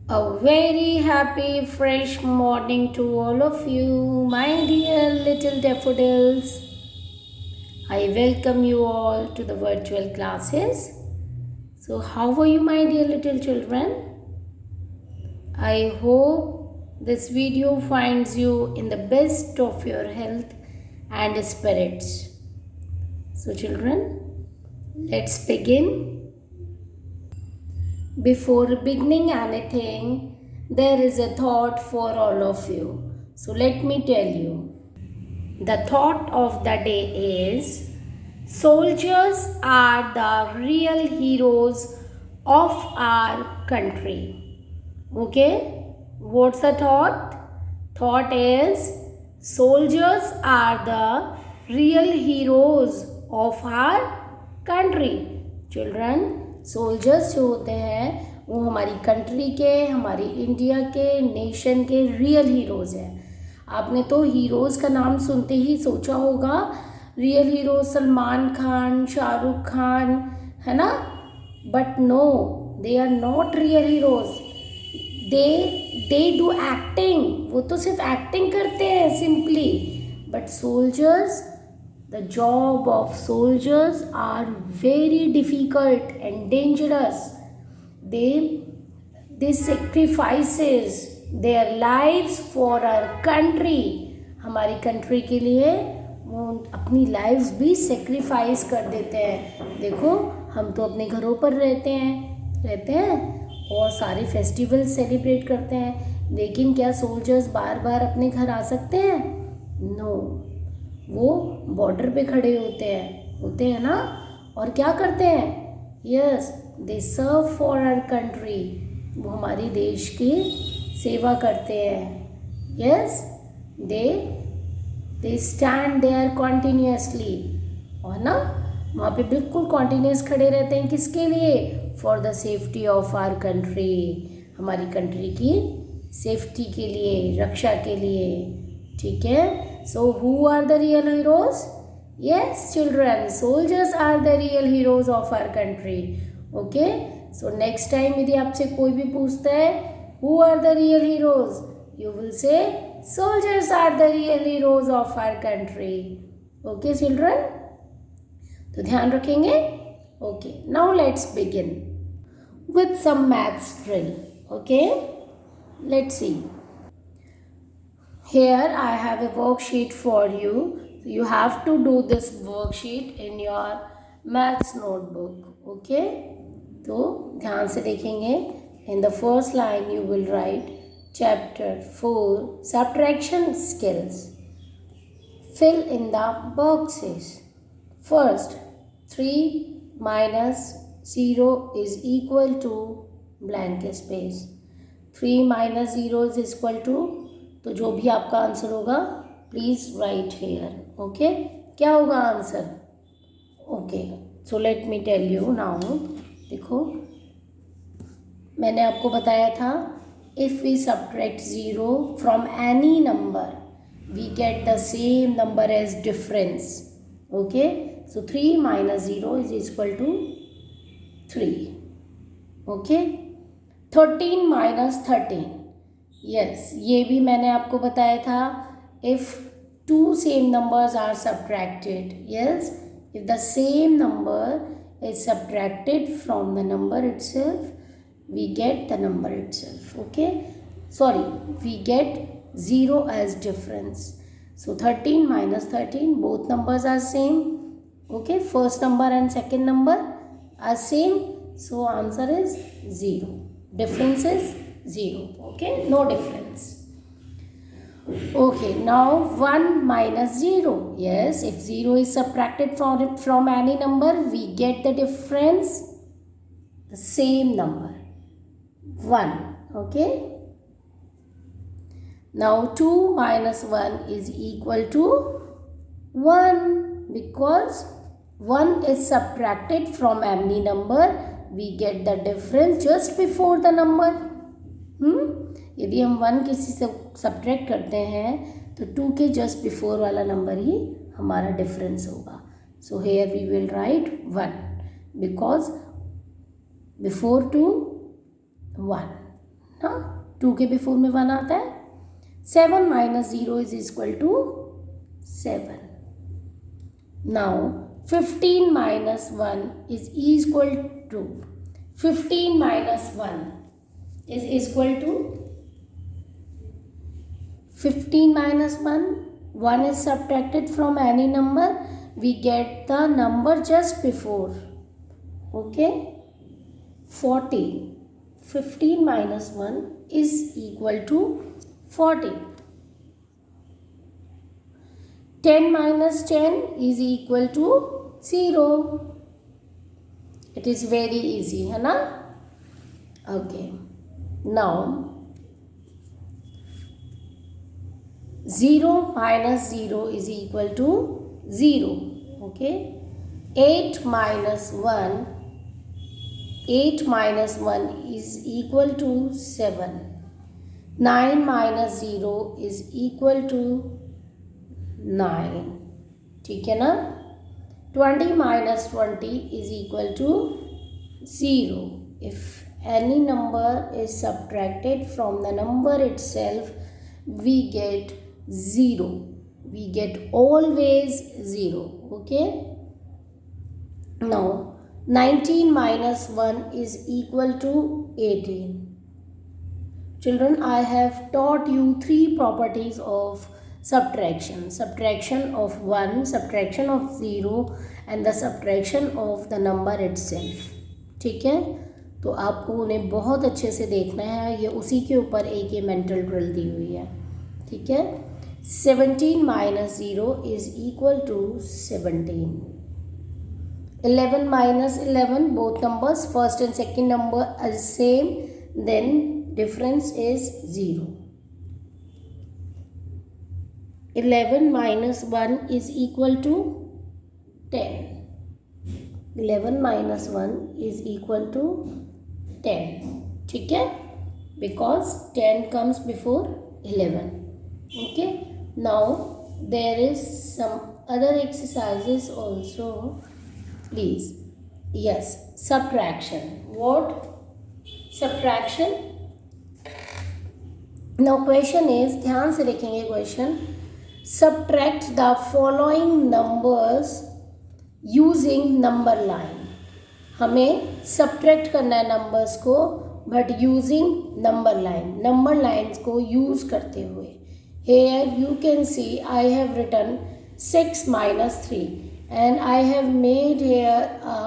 A very happy, fresh morning to all of you, my dear little daffodils. I welcome you all to the virtual classes. So, how are you, my dear little children? I hope this video finds you in the best of your health and spirits. So, children, let's begin. Before beginning anything, there is a thought for all of you. So let me tell you. The thought of the day is soldiers are the real heroes of our country. Okay? What's the thought? Thought is soldiers are the real heroes of our country. Children, soldiers जो होते हैं वो हमारी country के, हमारी India के, nation के real heroes हैं. आपने तो हीरोज़ का नाम सुनते ही सोचा होगा रियल हीरो सलमान खान, शाहरुख खान, है ना. But no, they are not real heroes. They do acting. वो तो सिर्फ एक्टिंग करते हैं simply. But soldiers, the job of soldiers are very difficult and dangerous. They sacrifices their lives for our country. हमारी country के लिए वो अपनी लाइफ भी सेक्रीफाइस कर देते हैं. देखो, हम तो अपने घरों पर रहते हैं और सारे फेस्टिवल सेलिब्रेट करते हैं. लेकिन क्या सोल्जर्स बार बार अपने घर आ सकते हैं? नो. वो बॉर्डर पे खड़े होते हैं ना. और क्या करते हैं? Yes, they serve for our country. वो हमारी देश की सेवा करते हैं. Yes, they stand there continuously. और ना वहाँ पे बिल्कुल कॉन्टिन्यूस खड़े रहते हैं. किसके लिए? For the safety of our country. हमारी कंट्री की सेफ्टी के लिए, रक्षा के लिए. ठीक है. So who are the real heroes? Yes, children, soldiers are the real heroes of our country. Okay? So next time यदि आपसे कोई भी पूछता है who are the real heroes, you will say soldiers are the real heroes of our country. Okay, children? तो ध्यान रखेंगे. Okay, now let's begin with some maths drill. Okay? Let's see. Here I have a worksheet for you. You have to do this worksheet in your maths notebook. Okay? तो ध्यान से देखेंगे. In the first line you will write chapter 4 subtraction skills. Fill in the boxes. First, 3 minus 0 is equal to blank space. 3 minus 0 is equal to, तो जो भी आपका answer होगा please write hair. Okay, क्या होगा answer? Okay, so let me tell you now. देखो, मैंने आपको बताया था if we subtract 0 from any number we get the same number as difference. Okay, so 3 minus 0 is equal to 3. Okay, 13 minus 13. Yes, ये भी मैंने आपको बताया था. If two same numbers are subtracted, yes, if the same number is subtracted from the number itself we get the number itself. Okay, sorry, we get 0 as difference. So 13 minus 13, both numbers are same. Okay, first number and second number are same, so answer is 0. Difference is 0. Okay, no difference. Okay, now 1 minus 0. Yes, if 0 is subtracted from any number, we get the difference, the same number, 1. Okay. Now 2 minus 1 is equal to 1 because 1 is subtracted from any number, we get the difference just before the number. यदि हम 1 किसी से subtract करते हैं तो 2 के just before वाला number ही हमारा डिफरेंस होगा. So here we will write 1 because before 2 1. ना, 2 के बिफोर में 1 आता है. 7 minus 0 is equal to 7. Now 15 minus 1 is equal to 15 minus 1 is equal to 15 minus 1 is subtracted from any number, we get the number just before. Okay, 14. 15 minus 1 is equal to 40. 10 minus 10 is equal to 0. It is very easy, है ना? Okay. Now 0 minus 0 is equal to 0. Okay. 8 minus 1 is equal to 7. 9 minus 0 is equal to 9. ठीक है ना? 20 minus 20 is equal to 0. If any number is subtracted from the number itself, we get 0. We get always 0. Okay. Now 19 minus 1 is equal to 18. Children, I have taught you 3 properties of subtraction. Subtraction of 1, subtraction of 0 and the subtraction of the number itself. ठीक है, तो आपको उन्हें बहुत अच्छे से देखना है. ये उसी के ऊपर एक ये मेंटल ड्रिल दी हुई है. ठीक है. 17 minus 0 is equal to 17. 11 minus 11, both numbers, first and second number are same, then difference is 0. 11 minus 1 is equal to 10. 11 minus 1 is equal to 10. ठीक है, because 10 comes before 11. Okay. Now there is some other exercises also. Please. Yes, subtraction. What? Subtraction. Now question is, ध्यान से देखेंगे question. Subtract the following numbers using number line. हमें subtract करना है numbers को, but using number line. Number lines को use करते हुए. Here you can see I have written 6 minus 3 and I have made here a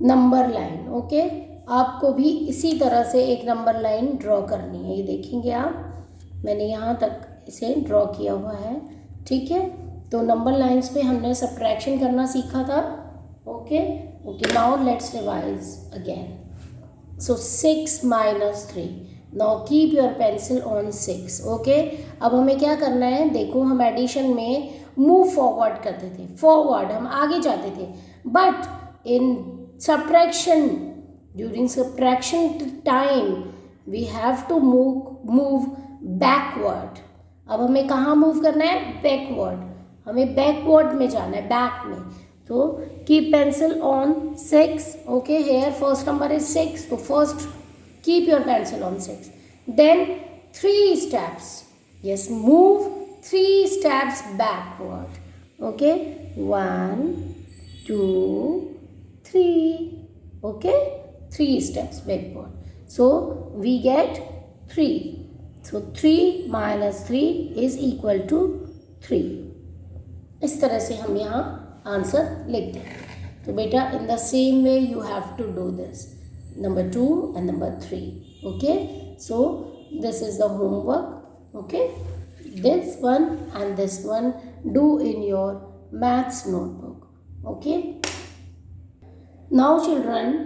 number line. Okay. आपको भी इसी तरह से एक नंबर लाइन ड्रॉ करनी है. ये देखेंगे आप, मैंने यहाँ तक इसे ड्रॉ किया हुआ है. ठीक है, तो नंबर लाइंस पे हमने सब्ट्रैक्शन करना सीखा था. Okay. Now let's revise again. So 6 minus 3. Now keep your pencil on 6. Okay. अब हमें क्या करना है, देखो हम एडिशन में मूव फॉरवर्ड करते थे, फॉरवर्ड हम आगे जाते थे, but in subtraction, during subtraction time we have to move backward. अब हमें कहाँ मूव करना है, बैकवर्ड. हमें बैकवर्ड में जाना है, बैक में. तो keep pencil on 6. Okay. Hair first number is 6, तो first keep your pencil on 6. Then 3 steps. Yes, move 3 steps backward. Okay. 1, 2, 3. Okay. 3 steps backward. So we get 3. So 3 minus 3 is equal to 3. इस तरह से हम यहाँ answer लिखते हैं. तो बेटा in the same way you have to do this. Number 2 and number 3. Okay. So this is the homework. Okay. This one and this one do in your maths notebook. Okay. Now children,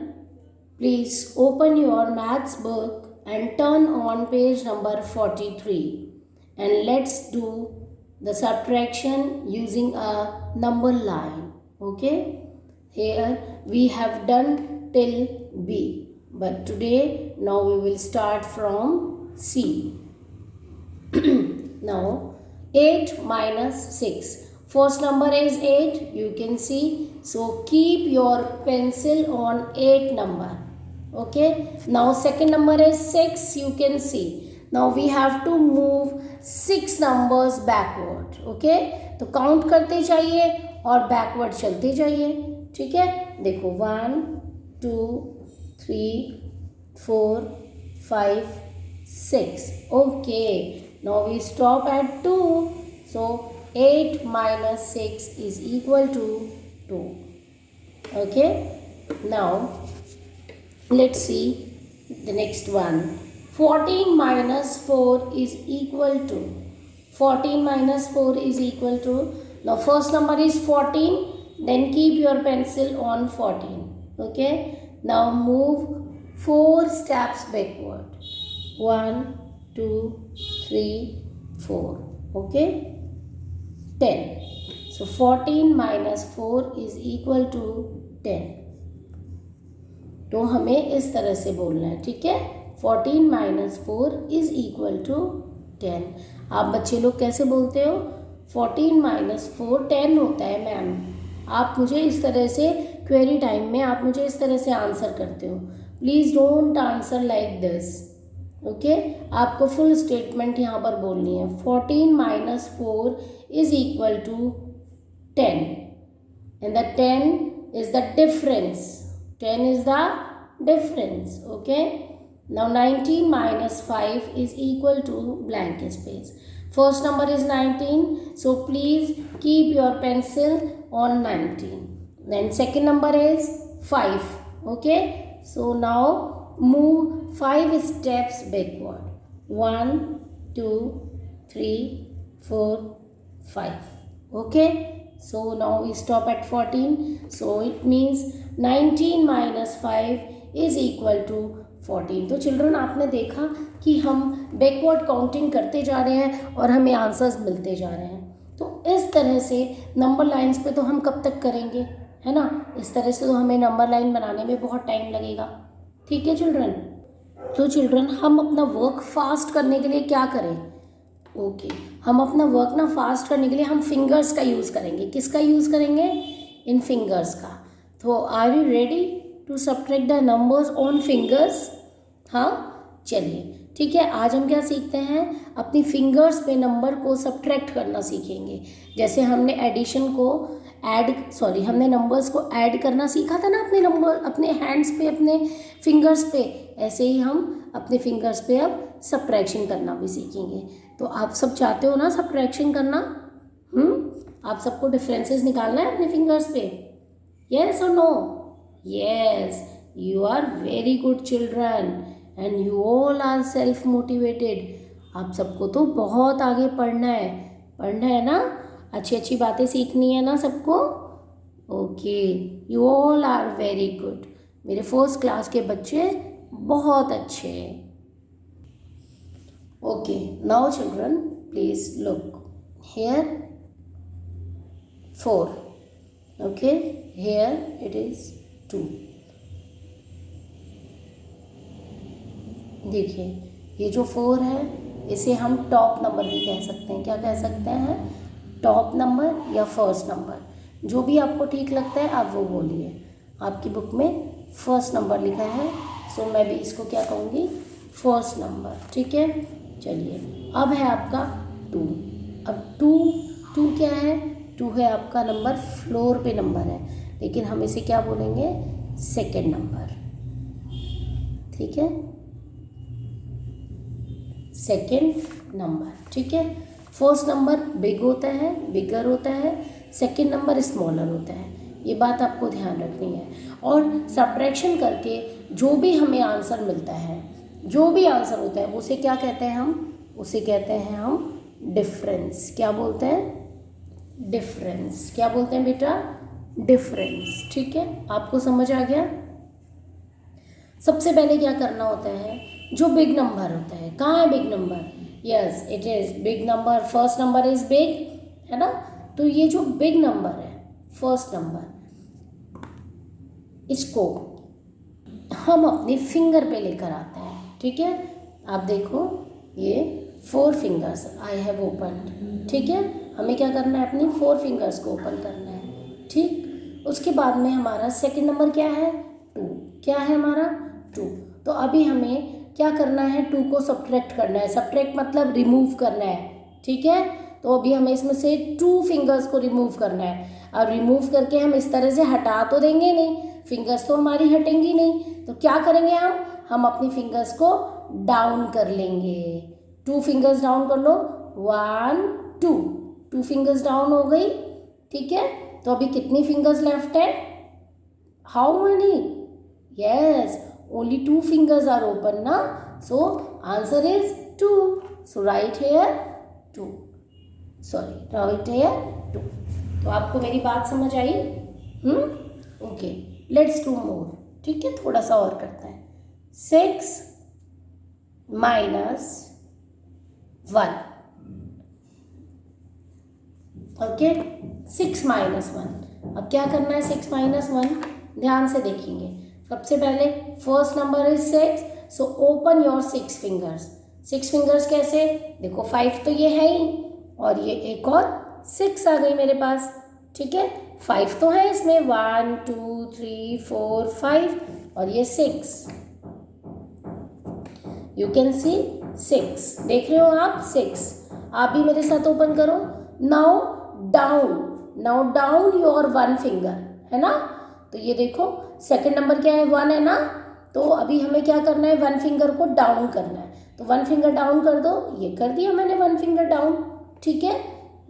please open your maths book and turn on page number 43 and let's do the subtraction using a number line. Okay. Here we have done till B, but today now we will start from C. Now 8 minus 6, first number is 8, you can see. So keep your pencil on 8 number. Okay, now second number is 6. You can see now we have to move 6 numbers backward. Okay, तो count करते जाइए और backward चलते जाइए. ठीक है, देखो 1 2 3 4 5 6. Okay, now we stop at 2. So 8 minus 6 is equal to 2. Okay, now let's see the next one. 14 minus 4 is equal to 14 minus 4 is equal to, now first number is 14, then keep your pencil on 14. Okay, now move 4 steps backward. 1 2 3 4. Okay, 10. So 14 minus 4 is equal to 10. तो हमें इस तरह से बोलना है. ठीक है, 14 minus 4 is equal to 10. आप बच्चे लोग कैसे बोलते हो? 14 माइनस 4 10 होता है मैम. आप मुझे इस तरह से क्वेरी टाइम में आप मुझे इस तरह से आंसर करते हो. Please don't answer like this. Okay, आपको फुल स्टेटमेंट यहाँ पर बोलनी है. 14 minus 4 is equal to 10 and the 10 is the difference. 10 is the difference. Okay, now 19 minus 5 is equal to blank space. First number is 19, so please keep your pencil on 19. Then second number is 5. Okay, so now move 5 steps backward. 1 2 3 4 5. Okay, so now we stop at 14. So it means 19 minus 5 is equal to 14. तो children आपने देखा कि हम backward counting करते जा रहे हैं और हमें आंसर्स मिलते जा रहे हैं. तो इस तरह से नंबर लाइंस पे तो हम कब तक करेंगे, है ना? इस तरह से तो हमें नंबर लाइन बनाने में बहुत टाइम लगेगा. ठीक है चिल्ड्रन, तो चिल्ड्रन हम अपना वर्क फास्ट करने के लिए क्या करें? ओके, हम अपना वर्क ना फास्ट करने के लिए हम फिंगर्स का यूज़ करेंगे. किसका यूज़ करेंगे? इन फिंगर्स का. तो are you ready to subtract the numbers on fingers? हाँ, चलिए ठीक है. आज हम क्या सीखते हैं? अपनी फिंगर्स पे नंबर को सब्ट्रैक्ट करना सीखेंगे. जैसे हमने एडिशन को हमने नंबर्स को ऐड करना सीखा था ना अपने नंबर अपने हैंड्स पे, अपने फिंगर्स पे. ऐसे ही हम अपने फिंगर्स पे अब सब्ट्रैक्शन करना भी सीखेंगे. तो आप सब चाहते हो ना सब्ट्रैक्शन करना? आप सबको डिफरेंसेस निकालना है अपने फिंगर्स पे. Yes or no? Yes, you are very good children and you all are self motivated. आप सबको तो बहुत आगे पढ़ना है ना? अच्छी अच्छी बातें सीखनी है ना सबको. Okay, you all are very good. मेरे फर्स्ट क्लास के बच्चे बहुत अच्छे हैं. Okay, now children please look here. 4. Okay, here it is 2. देखिए ये जो 4 है इसे हम टॉप नंबर भी कह सकते हैं. क्या कह सकते हैं? टॉप नंबर या फर्स्ट नंबर, जो भी आपको ठीक लगता है आप वो बोलिए. आपकी बुक में फर्स्ट नंबर लिखा है, सो मैं भी इसको क्या कहूँगी? First number. ठीक है, चलिए अब है आपका 2. अब 2 क्या है? 2 है आपका नंबर, फ्लोर पे नंबर है, लेकिन हम इसे क्या बोलेंगे? Second number. ठीक है, सेकंड नंबर. ठीक है, फर्स्ट नंबर बिग होता है, बिगर होता है. सेकंड नंबर स्मॉलर होता है. ये बात आपको ध्यान रखनी है. और सब्ट्रैक्शन करके जो भी हमें आंसर मिलता है, जो भी आंसर होता है उसे क्या कहते हैं हम? उसे कहते हैं हम डिफरेंस. क्या बोलते हैं? डिफरेंस. क्या बोलते हैं बेटा? डिफरेंस. ठीक है, आपको समझ आ गया? सबसे पहले क्या करना होता है? जो बिग नंबर होता है, कहाँ है big number? Yes, it is big number. First number is big, है ना? तो ये जो बिग नंबर है, फर्स्ट नंबर, इसको हम अपने फिंगर पे लेकर आते हैं. ठीक है, आप देखो ये 4 फिंगर्स आई हैव ओपन. ठीक है, हमें क्या करना है? अपनी 4 फिंगर्स को ओपन करना है. ठीक, उसके बाद में हमारा सेकंड नंबर क्या है? 2. क्या है हमारा? 2। तो अभी हमें क्या करना है, 2 को सब्ट्रैक्ट करना है। सब्ट्रैक्ट मतलब रिमूव करना है, ठीक है। तो अभी हमें इसमें से 2 फिंगर्स को रिमूव करना है। अब रिमूव करके हम इस तरह से हटा तो देंगे नहीं, फिंगर्स तो हमारी हटेंगी नहीं। तो क्या करेंगे हम अपनी फिंगर्स को डाउन कर लेंगे। 2 फिंगर्स डाउन कर लो, 1 2, 2 फिंगर्स डाउन हो गई, ठीक है। तो अभी कितनी फिंगर्स लेफ्ट है, how many, yes only 2 fingers are open ना, so answer is 2, so write here 2, sorry write here 2। तो आपको मेरी बात समझ आई? ओके, लेट्स डू मोर, ठीक है, थोड़ा सा और करते हैं। 6 minus 1, ओके, 6 minus 1। अब क्या करना है 6 minus 1, ध्यान से देखेंगे। सबसे पहले first number is 6, so open your 6 fingers. 6 fingers कैसे, देखो 5 तो ये है ही, और ये एक और 6 आ गई मेरे पास, ठीक है। 5 तो है इसमें, 1 2 3 4 5, और ये 6, यू कैन सी 6, देख रहे हो आप 6। आप भी मेरे साथ ओपन करो। नाउ डाउन योर 1 फिंगर, है ना। तो ये देखो सेकंड नंबर क्या है, 1 है ना। तो अभी हमें क्या करना है, 1 फिंगर को डाउन करना है। तो 1 फिंगर डाउन कर दो, ये कर दिया मैंने 1 फिंगर डाउन, ठीक है।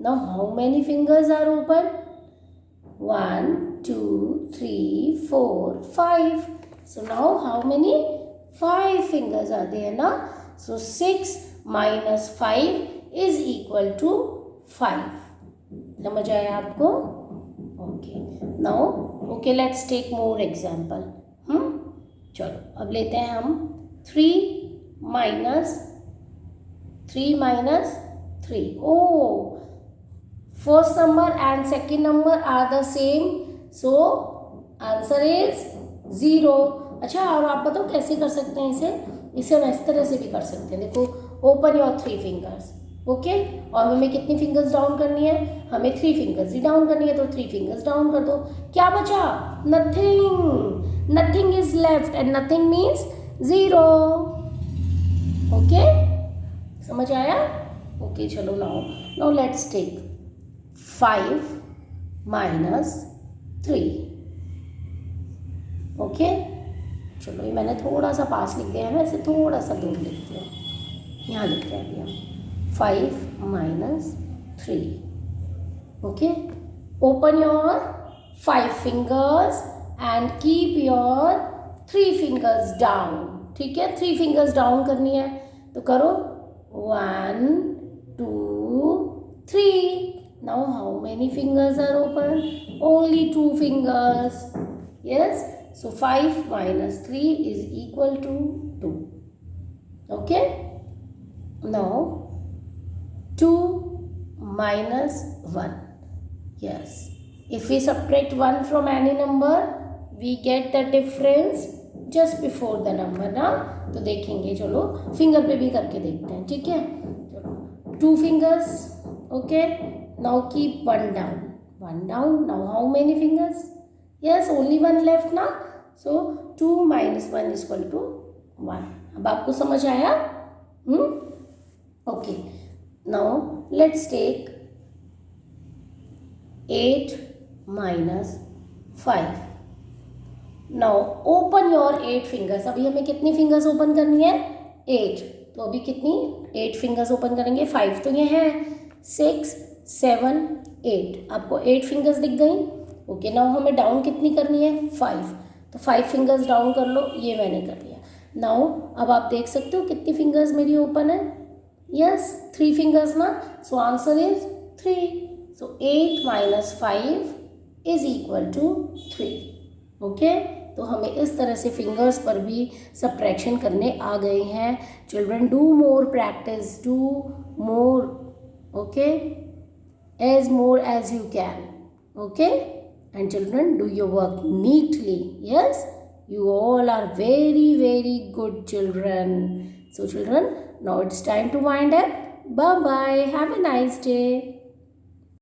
Now how many fingers are open, 1 2 3 4 5, so now how many 5 fingers are there ना, so 6 minus 5 is equal to 5। समझ आया आपको? Okay, now okay let's take more example. चलो अब लेते हैं हम 3 minus 3। Oh, first number and second number are the same, so answer is 0। अच्छा, और आप बताओ कैसे कर सकते हैं इसे हम इस तरह से भी कर सकते हैं। देखो, ओपन योर 3 फिंगर्स, ओके, और हमें कितनी फिंगर्स डाउन करनी है, हमें 3 फिंगर्स ही डाउन करनी है। तो 3 फिंगर्स डाउन कर दो, क्या बचा, nothing is left, and nothing means 0। Okay, समझ आया? ओके, चलो नाउ लेट्स टेक 5 minus 3। ओके, चलो ये मैंने थोड़ा सा पास लिख दिया है, वैसे थोड़ा सा दूर लिखते हैं, यहाँ लिखते हैं अभी हम 5 minus 3। Okay, open your 5 fingers and keep your 3 fingers down, ठीक है। 3 फिंगर्स डाउन करनी है, तो करो 1 2 3। Now how many fingers are open, only 2 fingers, yes, so 5 minus 3 is equal to 2, okay। Now 2 minus 1, yes, if we subtract 1 from any number we get the difference just before the number ना। तो देखेंगे, चलो finger पे भी करके देखते हैं, ठीक है। चलो 2 fingers, okay, now keep 1 down, now how many fingers, yes only 1 left ना, so 2 minus 1 is equal to 1। अब आपको समझ आया? Okay, now let's take 8 minus 5। Now open your 8 fingers. अभी हमें कितनी फिंगर्स ओपन करनी है, 8। तो अभी कितनी 8 फिंगर्स ओपन करेंगे, 5 तो ये है, 6 7 8, आपको 8 फिंगर्स दिख गई। ओके, नाउ हमें डाउन कितनी करनी है, 5, तो 5 फिंगर्स डाउन कर लो, ये मैंने कर लिया। नाउ अब आप देख सकते हो कितनी फिंगर्स मेरी ओपन है, यस 3 फिंगर्स ना, so answer is 3, so 8 minus 5 is equal to 3। Okay, तो हमें इस तरह से फिंगर्स पर भी सब्ट्रैक्शन करने आ गए हैं। Children, do more practice, do more, okay, as more as you can, okay, and children do your work neatly, yes, you all are very good children. So children, now it's time to wind up. Bye bye, have a nice day.